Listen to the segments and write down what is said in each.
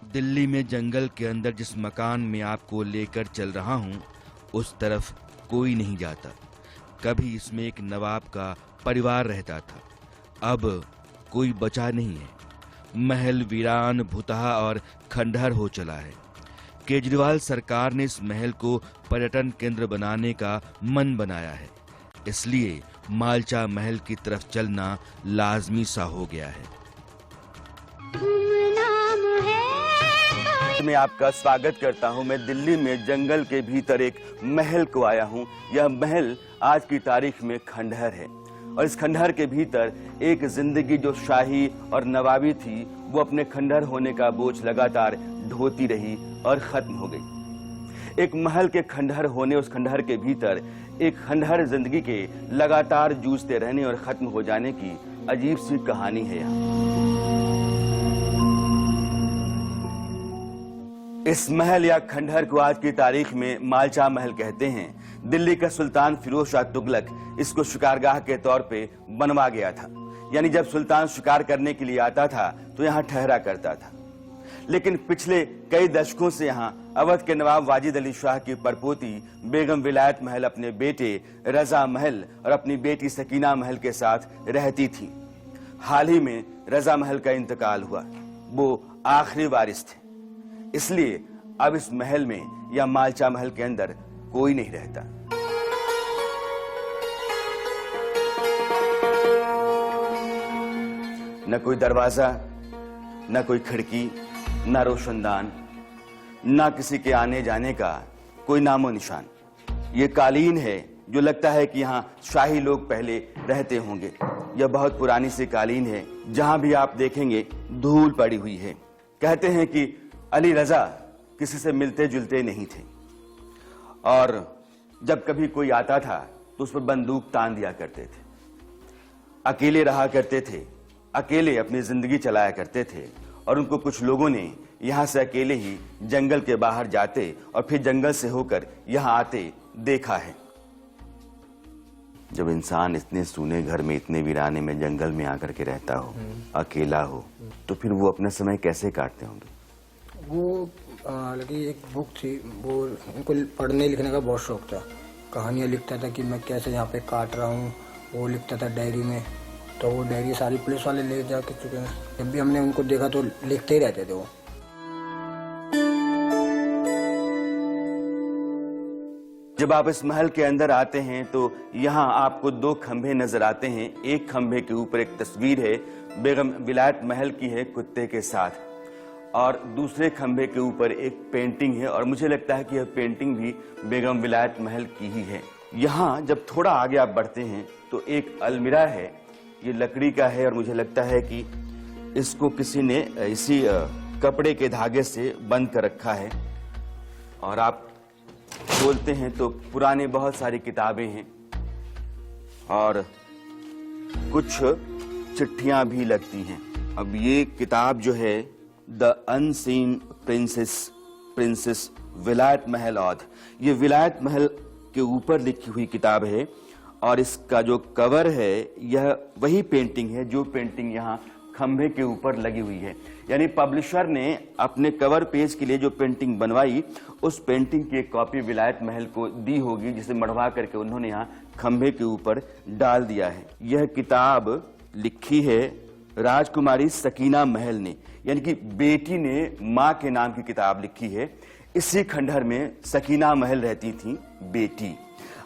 दिल्ली में जंगल के अंदर जिस मकान में आपको लेकर चल रहा हूँ उस तरफ कोई नहीं जाता। कभी इसमें एक नवाब का परिवार रहता था, अब कोई बचा नहीं है। महल वीरान, भुतहा और खंडहर हो चला है। केजरीवाल सरकार ने इस महल को पर्यटन केंद्र बनाने का मन बनाया है, इसलिए मालचा महल की तरफ चलना लाजमी सा हो गया है। मैं आपका स्वागत करता हूं। मैं दिल्ली में जंगल के भीतर एक महल को आया हूं। यह महल आज की तारीख में खंडहर है और इस खंडहर के भीतर एक जिंदगी जो शाही और नवाबी थी, वो अपने खंडहर होने का बोझ लगातार ढोती रही और खत्म हो गई। एक महल के खंडहर होने, उस खंडहर के भीतर एक खंडहर जिंदगी के लगातार जूझते रहने और खत्म हो जाने की अजीब सी कहानी है यहाँ। इस महल या खंडहर को आज की तारीख में मालचा महल कहते हैं। दिल्ली का सुल्तान फिरोज शाह तुगलक इसको शिकारगाह के तौर पे बनवा गया था, यानी जब सुल्तान शिकार करने के लिए आता था तो यहाँ ठहरा करता था। लेकिन पिछले कई दशकों से यहाँ अवध के नवाब वाजिद अली शाह की परपोती बेगम विलायत महल अपने बेटे रजा महल और अपनी बेटी सकीना महल के साथ रहती थी। हाल ही में रजा महल का इंतकाल हुआ, वो आखिरी वारिस थे, इसलिए अब इस महल में या मालचा महल के अंदर कोई नहीं रहता। न कोई दरवाजा, न कोई खिड़की, न रोशनदान, न किसी के आने जाने का कोई नामो निशान। ये कालीन है जो लगता है कि यहाँ शाही लोग पहले रहते होंगे। यह बहुत पुरानी सी कालीन है, जहां भी आप देखेंगे धूल पड़ी हुई है। कहते हैं कि अली रजा किसी से मिलते जुलते नहीं थे और जब कभी कोई आता था तो उस पर बंदूक तान दिया करते थे। अकेले रहा करते थे, अकेले अपनी जिंदगी चलाया करते थे और उनको कुछ लोगों ने यहां से अकेले ही जंगल के बाहर जाते और फिर जंगल से होकर यहां आते देखा है। जब इंसान इतने सूने घर में, इतने वीराने में, जंगल में आकर के रहता हो, अकेला हो, तो फिर वो अपना समय कैसे काटते होंगे? वो लगी एक बुक थी, वो उनको पढ़ने लिखने का बहुत शौक था। कहानियाँ लिखता था कि मैं कैसे यहाँ पे काट रहा हूँ, वो लिखता था डायरी में। तो वो डायरी सारी पुलिस वाले ले जा के चुके हैं। जब भी हमने उनको देखा तो लिखते ही रहते थे वो। जब आप इस महल के अंदर आते हैं तो यहाँ आपको दो खंभे नजर आते हैं। एक खंभे के ऊपर एक तस्वीर है, बेगम विलायत महल की है कुत्ते के साथ, और दूसरे खंभे के ऊपर एक पेंटिंग है और मुझे लगता है कि यह पेंटिंग भी बेगम विलायत महल की ही है। यहाँ जब थोड़ा आगे आप बढ़ते हैं तो एक अलमीरा है, ये लकड़ी का है और मुझे लगता है कि इसको किसी ने इसी कपड़े के धागे से बंद कर रखा है। और आप खोलते हैं तो पुराने बहुत सारी किताबें हैं और कुछ चिट्ठियां भी लगती हैं। अब ये किताब जो है द अनसीन प्रिंसेस विलायत महल औध, ये विलायत महल के ऊपर लिखी हुई किताब है और इसका जो कवर है यह वही पेंटिंग है जो पेंटिंग यहाँ खंभे के ऊपर लगी हुई है। यानी पब्लिशर ने अपने कवर पेज के लिए जो पेंटिंग बनवाई, उस पेंटिंग की एक कॉपी विलायत महल को दी होगी, जिसे मढ़वा करके उन्होंने यहाँ खंभे के ऊपर डाल दिया है। यह किताब लिखी है राजकुमारी सकीना महल ने, यानी कि बेटी ने माँ के नाम की किताब लिखी है। इसी खंडहर में सकीना महल रहती थी बेटी।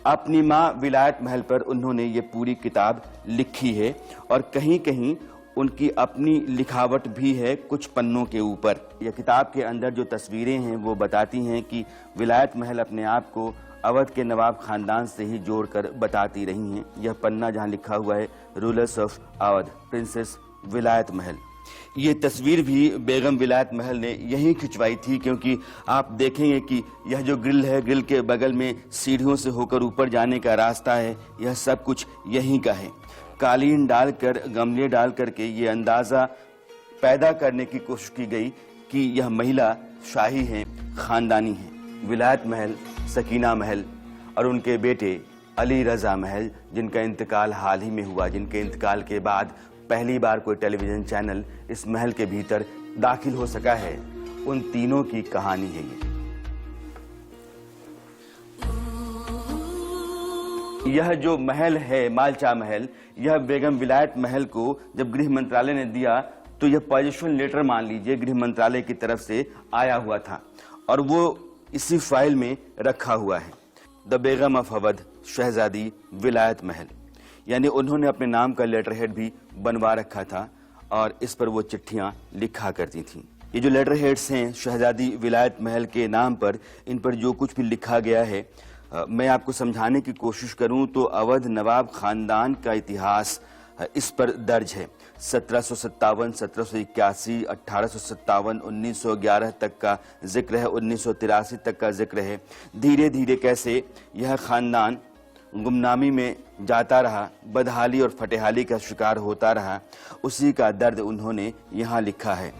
अपनी माँ विलायत महल पर उन्होंने ये पूरी किताब लिखी है और कहीं कहीं उनकी अपनी लिखावट भी है कुछ पन्नों के ऊपर। यह किताब के अंदर जो तस्वीरें हैं वो बताती हैं कि विलायत महल अपने आप को अवध के नवाब खानदान से ही जोड़कर बताती रही हैं। यह पन्ना जहाँ लिखा हुआ है रूलर्स ऑफ अवध, प्रिंसेस विलायत महल। ये तस्वीर भी बेगम विलायत महल ने यहीं खिंचवाई थी, क्योंकि आप देखेंगे कि यह जो ग्रिल है, ग्रिल के बगल में सीढ़ियों से होकर ऊपर जाने का रास्ता है, यह सब कुछ यहीं का है। कालीन डालकर, गमले डाल करके ये अंदाजा पैदा करने की कोशिश की गई कि यह महिला शाही है, खानदानी है। विलायत महल, सकीना महल और उनके बेटे अली रजा महल, जिनका इंतकाल हाल ही में हुआ, जिनके इंतकाल के बाद पहली बार कोई टेलीविजन चैनल इस महल के भीतर दाखिल हो सका है उन तीनों की कहानी है ये। यह जो महल है, मालचा महल, यह बेगम विलायत महल को जब गृह मंत्रालय ने दिया तो यह पोजीशन लेटर मान लीजिए गृह मंत्रालय की तरफ से आया हुआ था और वो इसी फाइल में रखा हुआ है। द बेगम ऑफ अवध, शहजादी विलायत महल, यानी उन्होंने अपने नाम का लेटर हेड भी बनवा रखा था और इस पर वो चिट्ठियां लिखा करती थीं। ये जो लेटर हेड्स हैं शहजादी विलायत महल के नाम पर, इन पर जो कुछ भी लिखा गया है, मैं आपको समझाने की कोशिश करूं तो अवध नवाब खानदान का इतिहास इस पर दर्ज है। 1757, 1781, 1857, 1911 तक का जिक्र है, 1983 तक का जिक्र है। धीरे धीरे कैसे यह खानदान गुमनामी में जाता रहा, बदहाली और फटेहाली का शिकार होता रहा, उसी का दर्द उन्होंने यहाँ लिखा है।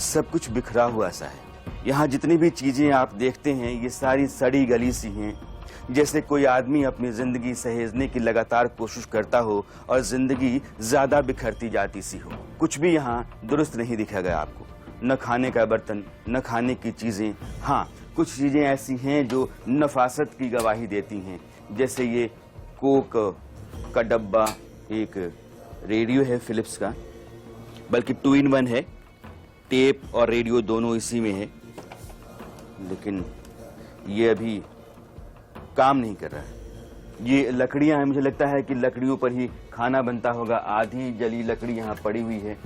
सब कुछ बिखरा हुआ सा है। यहाँ जितनी भी चीजें आप देखते हैं ये सारी सड़ी गली सी हैं, जैसे कोई आदमी अपनी जिंदगी सहेजने की लगातार कोशिश करता हो और जिंदगी ज्यादा बिखरती जाती सी हो। कुछ भी यहाँ दुरुस्त नहीं दिखेगा आपको, न खाने का बर्तन, न खाने की चीजें। हाँ, कुछ चीजें ऐसी हैं जो नफासत की गवाही देती हैं, जैसे ये कोक का डब्बा, एक रेडियो है फिलिप्स का, बल्कि 2 in 1 है, टेप और रेडियो दोनों इसी में है, लेकिन ये अभी काम नहीं कर रहा है। ये लकड़ियां हैं, मुझे लगता है कि लकड़ियों पर ही खाना बनता होगा। आधी जली लकड़ी यहाँ पड़ी हुई है।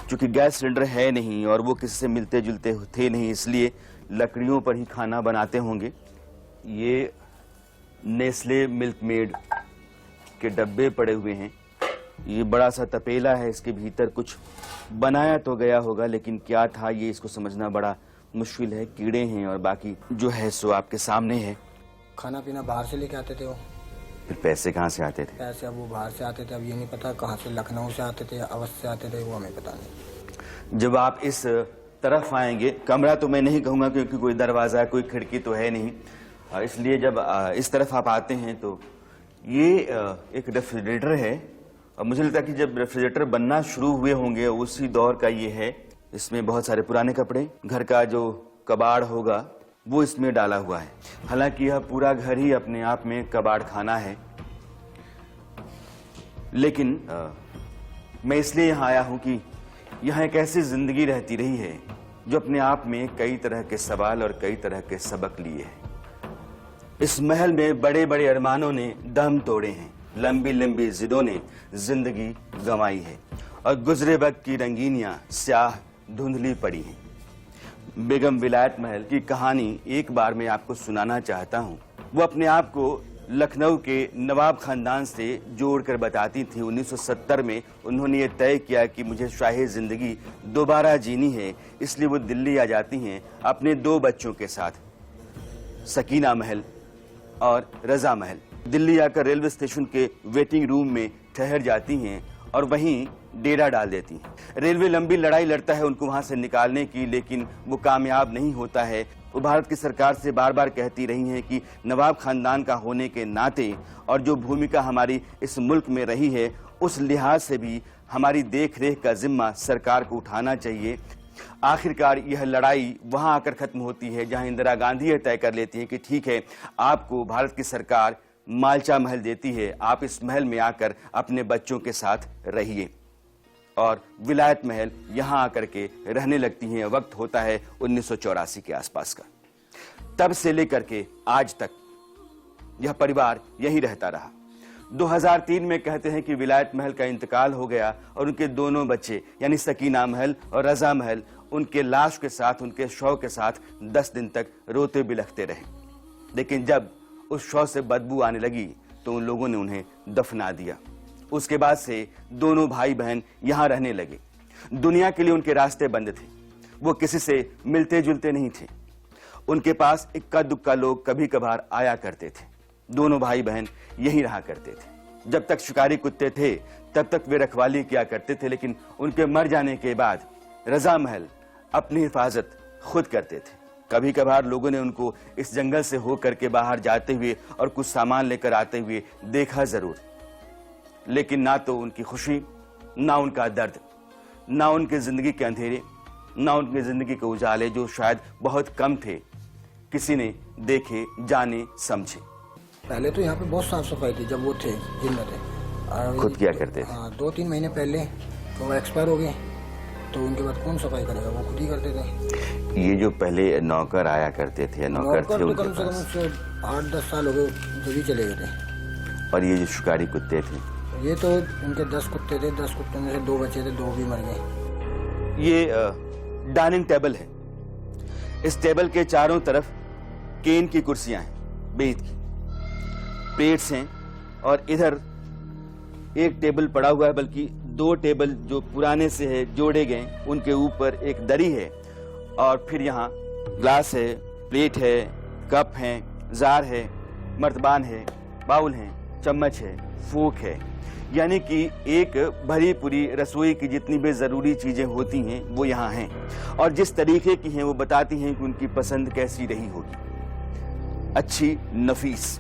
चूंकि गैस सिलेंडर है नहीं और वो किसी से मिलते जुलते थे नहीं, इसलिए लकड़ियों पर ही खाना बनाते होंगे। ये नेस्ले मिल्क मेड के डब्बे पड़े हुए हैं। ये बड़ा सा तपेला है, इसके भीतर कुछ बनाया तो गया होगा, लेकिन क्या था ये इसको समझना बड़ा मुश्किल है। कीड़े हैं और बाकी जो है सो आपके सामने है। खाना पीना बाहर से लेके आते थे वो। फिर पैसे कहाँ से आते थे? पैसे अब वो बाहर से आते थे, अब ये नहीं पता कहाँ से, लखनऊ से आते थे, अवध से आते थे, वो हमें पता नहीं। जब आप इस तरफ आएंगे, कमरा तो मैं नहीं कहूँगा क्योंकि कोई दरवाज़ा कोई खिड़की तो है नहीं, इसलिए जब इस तरफ आप आते हैं तो ये एक रेफ्रिजरेटर है। और मुझे लगता है कि जब रेफ्रिजरेटर बनना शुरू हुए होंगे उसी दौर का ये है। इसमें बहुत सारे पुराने कपड़े, घर का जो कबाड़ होगा वो इसमें डाला हुआ है। हालांकि यह पूरा घर ही अपने आप में कबाड़ खाना है, लेकिन मैं इसलिए यहाँ आया हूँ कि यहाँ एक ऐसी जिंदगी रहती रही है जो अपने आप में कई तरह के सवाल और कई तरह के सबक लिए है। इस महल में बड़े बड़े अरमानों ने दम तोड़े हैं, लंबी लंबी जिदों ने जिंदगी गंवाई है और गुजरे वक्त की रंगीनियां स्याह धुंधली पड़ी हैं। बेगम विलायत महल की कहानी एक बार मैं आपको सुनाना चाहता हूं। वो अपने आप को लखनऊ के नवाब खानदान से जोड़कर बताती थी। 1970 में उन्होंने ये तय किया कि मुझे शाही जिंदगी दोबारा जीनी है, इसलिए वो दिल्ली आ जाती हैं अपने 2 बच्चों के साथ, सकीना महल और रजा महल। दिल्ली आकर रेलवे स्टेशन के वेटिंग रूम में ठहर जाती हैं और वहीं डेरा डाल देती हैं। रेलवे लंबी लड़ाई लड़ता है उनको वहां से निकालने की, लेकिन वो कामयाब नहीं होता है। वो भारत की सरकार से बार बार कहती रही हैं कि नवाब खानदान का होने के नाते और जो भूमिका हमारी इस मुल्क में रही है उस लिहाज से भी हमारी देख रेख का जिम्मा सरकार को उठाना चाहिए। आखिरकार यह लड़ाई वहां आकर खत्म होती है जहां इंदिरा गांधी यह तय कर लेती है कि ठीक है, आपको भारत की सरकार मालचा महल देती है, आप इस महल में आकर अपने बच्चों के साथ रहिए। और विलायत महल यहां आकर के रहने लगती हैं। वक्त होता है 1984 के आसपास का। तब से लेकर के आज तक यह परिवार यही रहता रहा। 2003 में कहते हैं कि विलायत महल का इंतकाल हो गया और उनके दोनों बच्चे यानी सकीना महल और रजा महल उनके लाश के साथ, उनके शव के साथ 10 दिन तक रोते बिलखते रहे। लेकिन जब उस शव से बदबू आने लगी तो उन लोगों ने उन्हें दफना दिया। उसके बाद से दोनों भाई बहन यहां रहने लगे। दुनिया के लिए उनके रास्ते बंद थे, वो किसी से मिलते जुलते नहीं थे। उनके पास इक्का दुक्का लोग कभी कभार आया करते थे। दोनों भाई बहन यहीं रहा करते थे। जब तक शिकारी कुत्ते थे तब तक वे रखवाली किया करते थे, लेकिन उनके मर जाने के बाद रजा महल अपनी हिफाजत खुद करते थे। कभी कभार लोगों ने उनको इस जंगल से होकर के बाहर जाते हुए और कुछ सामान लेकर आते हुए देखा जरूर, लेकिन ना तो उनकी खुशी, ना उनका दर्द, ना उनके जिंदगी के अंधेरे, ना उनकी जिंदगी के उजाले जो शायद बहुत कम थे, किसी ने देखे, जाने, समझे। पहले तो यहाँ पे बहुत साफ सफाई थी जब वो थे, जिंदा थे। खुद किया करते थे। हाँ, 2-3 महीने पहले तो वो एक्सपायर हो गए, तो उनके बाद कौन सफाई करेगा, वो खुद ही करते थे। ये जो पहले नौकर आया करते थे, नौकर थे तो उनके कम से कम पास, उससे 8-10 साल हो गए जब ही चले गए थे। और ये जो शिकारी कुत्ते थे, ये तो उनके 10 कुत्ते थे, 10 कुत्तों में से 2 बचे थे, 2 भी मर गए। ये डाइनिंग टेबल है। इस टेबल के चारों तरफ केन की कुर्सियां हैं, बेत की, प्लेट्स हैं, और इधर एक टेबल पड़ा हुआ है, बल्कि 2 टेबल जो पुराने से है जोड़े गए, उनके ऊपर एक दरी है, और फिर यहाँ ग्लास है, प्लेट है, कप है, जार है, मर्तबान है, बाउल है, चम्मच है, फोक है, यानी कि एक भरी पूरी रसोई की जितनी भी जरूरी चीजें होती हैं वो यहाँ हैं, और जिस तरीके की हैं वो बताती हैं कि उनकी पसंद कैसी रही होगी, अच्छी, नफीस।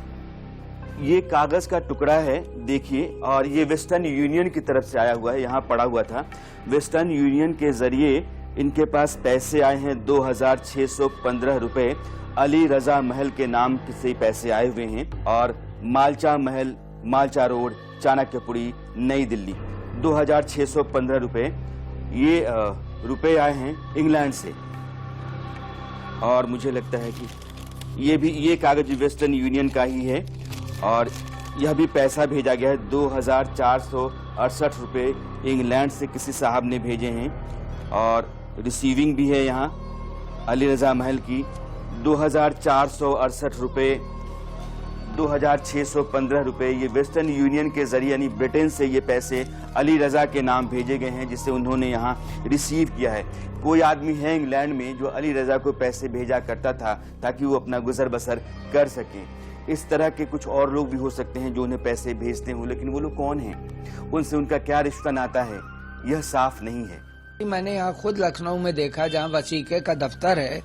ये कागज का टुकड़ा है, देखिए, और ये वेस्टर्न यूनियन की तरफ से आया हुआ है, यहाँ पड़ा हुआ था। वेस्टर्न यूनियन के जरिए इनके पास पैसे आए हैं 2615 रुपए, अली रजा महल के नाम से पैसे आए हुए हैं, और मालचा महल, मालचा रोड, चाणक्यपुरी, नई दिल्ली, 2615 रुपए। ये रुपए आए हैं इंग्लैंड से, और मुझे लगता है कि ये कागज वेस्टर्न यूनियन का ही है, और यह भी पैसा भेजा गया है 2468 रुपए इंग्लैंड से किसी साहब ने भेजे हैं, और रिसीविंग भी है यहाँ अली रजा महल की 2468 रुपए, 2615 रुपए। ये वेस्टर्न यूनियन के जरिए यानी ब्रिटेन से ये पैसे अली रजा के नाम भेजे गए हैं, जिसे उन्होंने यहाँ रिसीव किया है। कोई आदमी है इंग्लैंड में जो अली रजा को पैसे भेजा करता था ताकि वो अपना गुजर बसर कर सकें। इस तरह के कुछ और लोग भी हो सकते हैं जो उन्हें पैसे भेजते हों, लेकिन वो लोग कौन हैं, उनसे उनका क्या रिश्ता नाता है, यह साफ नहीं है। मैंने यहाँ खुद लखनऊ में देखा, जहाँ वसीके का दफ्तर है,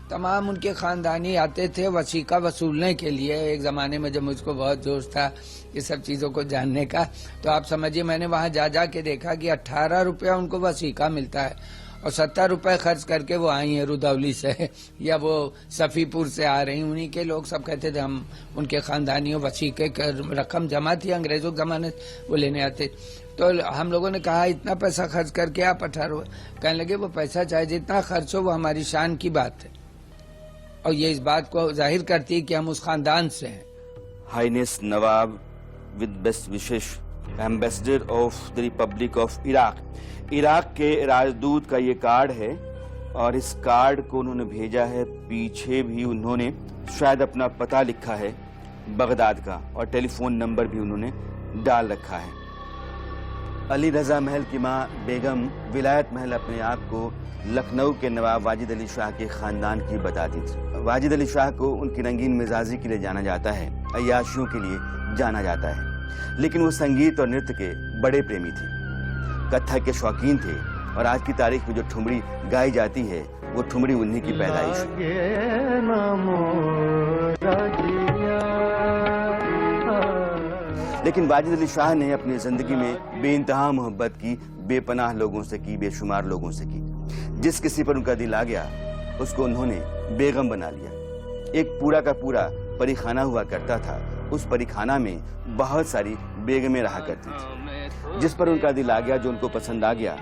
तमाम उनके खानदानी आते थे वसीका वसूलने के लिए। एक जमाने में जब मुझको बहुत जोश था ये सब चीजों को जानने का, तो आप समझिए मैंने वहाँ जा के देखा कि 18 रुपया उनको वसीका मिलता है, और 70 रुपए खर्च करके वो आई हैं रुदौली से या वो सफीपुर से आ रही। उन्हीं के लोग सब कहते थे हम उनके खानदानियों वसीके रकम जमा थी अंग्रेजों के जमाने, वो लेने आते। तो हम लोगों ने कहा इतना पैसा खर्च करके आप 18, कहने लगे वो पैसा चाहे जितना खर्च हो वो हमारी शान की बात है, और ये इस बात को जाहिर करती है कि हम उस खानदान से हैं। हाइनेस नवाब विद बेस्ट विशेष, ambassador of the republic of Iraq. Iraq के राजदूत का ये कार्ड है, और इस कार्ड को उन्होंने भेजा है, पीछे भी उन्होंने शायद अपना पता लिखा है बगदाद का, और टेलीफोन नंबर भी उन्होंने डाल रखा है। अली रजा महल की मां बेगम विलायत महल अपने आप को लखनऊ के नवाब वाजिद अली शाह के खानदान की बताती थी। वाजिद अली शाह को उनकी रंगीन मिजाजी के लिए जाना जाता है, अय्याशियों के लिए जाना जाता है, लेकिन वो संगीत और नृत्य के बड़े प्रेमी थे, कत्थक के शौकीन थे, और आज की तारीख में जो ठुमरी गाई जाती है वो ठुमरी उन्हीं की पैदाइश है। लेकिन वाजिद अली शाह ने अपनी जिंदगी में बेइंतहा मोहब्बत की, बेपनाह लोगों से की, बेशुमार लोगों से की। जिस किसी पर उनका दिल आ गया उसको उन्होंने बेगम बना लिया। एक पूरा का पूरा परीखाना हुआ करता था, उस परीखाना में बहुत सारी बेगमें रहा करती थी। जिस पर उनका दिल आ गया, जो उनको पसंद आ गया,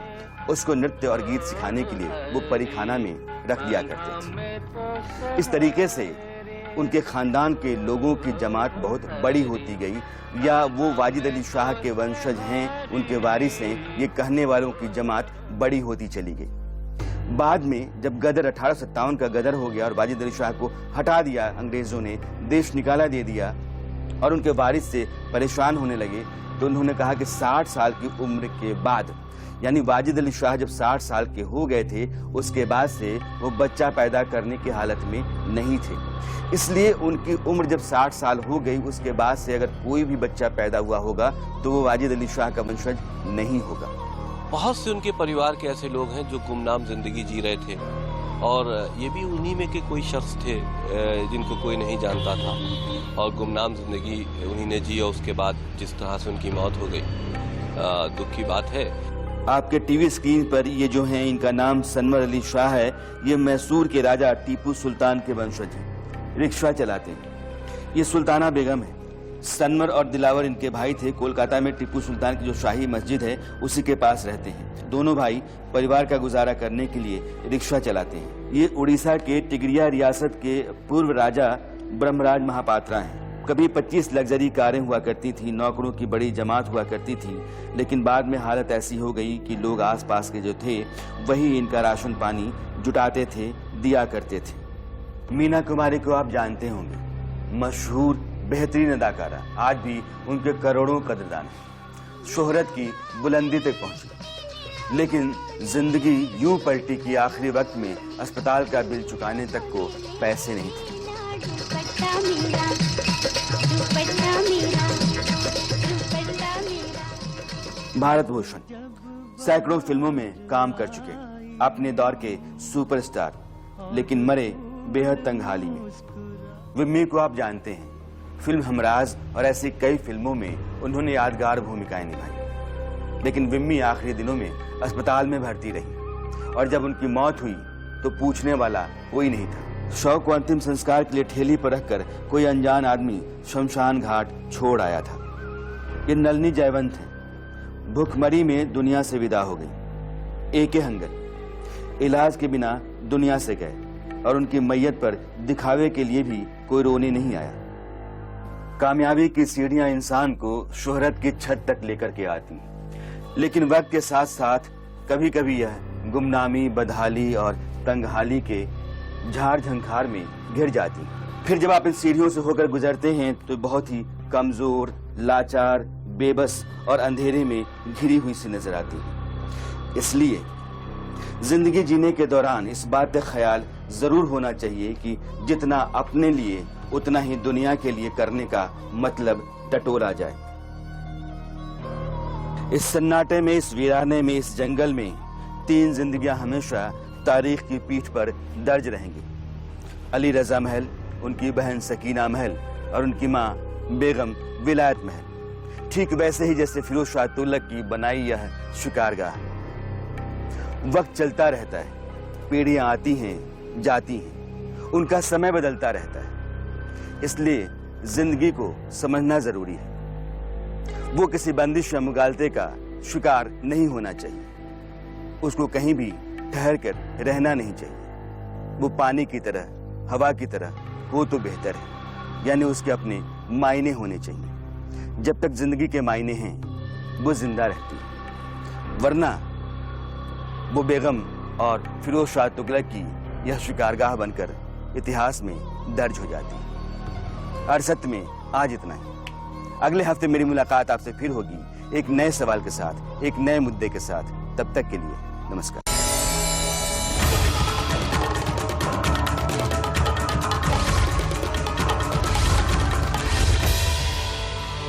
उसको नृत्य और गीत सिखाने के लिए वो परीखाना में रख दिया करते थे। इस तरीके से उनके खानदान के लोगों की जमात बहुत बड़ी होती गई, या वो वाजिद अली शाह के वंशज हैं, उनके वारिस हैं, ये कहने वालों की जमात बड़ी होती चली गई। बाद में जब गदर 1857 का गदर हो गया और वाजिद अली शाह को हटा दिया अंग्रेजों ने, देश निकाला दे दिया, और उनके वारिस से परेशान होने लगे, तो उन्होंने कहा कि 60 साल की उम्र के बाद, यानी वाजिद अली शाह जब 60 साल के हो गए थे, उसके बाद से वो बच्चा पैदा करने की हालत में नहीं थे। इसलिए उनकी उम्र जब 60 साल हो गई, उसके बाद से अगर कोई भी बच्चा पैदा हुआ होगा तो वो वाजिद अली शाह का वंशज नहीं होगा। बहुत से उनके परिवार के ऐसे लोग हैं जो गुमनाम जिंदगी जी रहे थे, और ये भी उन्हीं में के कोई शख्स थे जिनको कोई नहीं जानता था और गुमनाम ज़िंदगी उन्हीं ने जी और उसके बाद जिस तरह से उनकी मौत हो गई, दुख की बात है। आपके टीवी स्क्रीन पर ये जो हैं, इनका नाम सनवर अली शाह है। ये मैसूर के राजा टीपू सुल्तान के वंशज हैं, रिक्शा चलाते हैं। ये सुल्ताना बेगम है। सनवर और दिलावर इनके भाई थे। कोलकाता में टीपू सुल्तान की जो शाही मस्जिद है उसी के पास रहते हैं। दोनों भाई परिवार का गुजारा करने के लिए रिक्शा चलाते हैं। ये उड़ीसा के टिगरिया रियासत के पूर्व राजा ब्रह्मराज महापात्रा हैं। कभी 25 लग्जरी कारें हुआ करती थी, नौकरों की बड़ी जमात हुआ करती थी, लेकिन बाद में हालत ऐसी हो गई कि लोग आसपास के जो थे वही इनका राशन पानी जुटाते थे, दिया करते थे। मीना कुमारी को आप जानते होंगे, मशहूर बेहतरीन अदाकारा। आज भी उनके करोड़ों कदरदान हैं। शोहरत की बुलंदी तक पहुंची, लेकिन जिंदगी यूं पलटी कि आखिरी वक्त में अस्पताल का बिल चुकाने तक को पैसे नहीं थे। भारत भूषण सैकड़ों फिल्मों में काम कर चुके, अपने दौर के सुपरस्टार, लेकिन मरे बेहद तंगहाली में। विम्मी को आप जानते हैं, फिल्म हमराज और ऐसी कई फिल्मों में उन्होंने यादगार भूमिकाएं निभाई, लेकिन विम्मी आखिरी दिनों में अस्पताल में भर्ती रही और जब उनकी मौत हुई तो पूछने वाला कोई नहीं था। शव को अंतिम संस्कार के लिए ठेली पर रखकर कोई अनजान आदमी शमशान घाट छोड़ आया था। ये नलिनी जयवंत हैं, भूखमरी में दुनिया से विदा हो गई। एके हंगल इलाज के बिना दुनिया से गए और उनकी मैयत पर दिखावे के लिए भी कोई रोने नहीं आया। कामयाबी की सीढ़ियां इंसान को शोहरत की छत तक लेकर के आती, लेकिन वक्त के साथ साथ कभी कभी यह गुमनामी, बदहाली और तंगहाली के झाड़ झंखार में घिर जाती। फिर जब आप इन सीढ़ियों से होकर गुजरते हैं तो बहुत ही कमजोर, लाचार, बेबस और अंधेरे में घिरी हुई सी नजर आती है। इसलिए जिंदगी जीने के दौरान इस बात का ख्याल जरूर होना चाहिए कि जितना अपने लिए उतना ही दुनिया के लिए करने का मतलब टटोला जाए। इस सन्नाटे में, इस वीराने में, इस जंगल में 3 जिंदगियां हमेशा तारीख की पीठ पर दर्ज रहेंगी। अली रजा महल, उनकी बहन सकीना महल और उनकी मां बेगम विलायत महल, ठीक वैसे ही जैसे फिरोज शाह तुगलक की बनाई यह शिकारगाह। वक्त चलता रहता है, पीढ़ियां आती हैं, जाती हैं, उनका समय बदलता रहता है, इसलिए जिंदगी को समझना जरूरी है। वो किसी बंदिश या मुगालते का शिकार नहीं होना चाहिए, उसको कहीं भी ठहर कर रहना नहीं चाहिए। वो पानी की तरह, हवा की तरह हो तो बेहतर है, यानी उसके अपने मायने होने चाहिए। जब तक जिंदगी के मायने हैं वो जिंदा रहती है, वरना वो बेगम और फिरोज शाह तुगलक की यह शिकारगाह बनकर इतिहास में दर्ज हो जाती है। अरसत में आज इतना ही। अगले हफ्ते मेरी मुलाकात आपसे फिर होगी एक नए सवाल के साथ, एक नए मुद्दे के साथ। तब तक के लिए नमस्कार।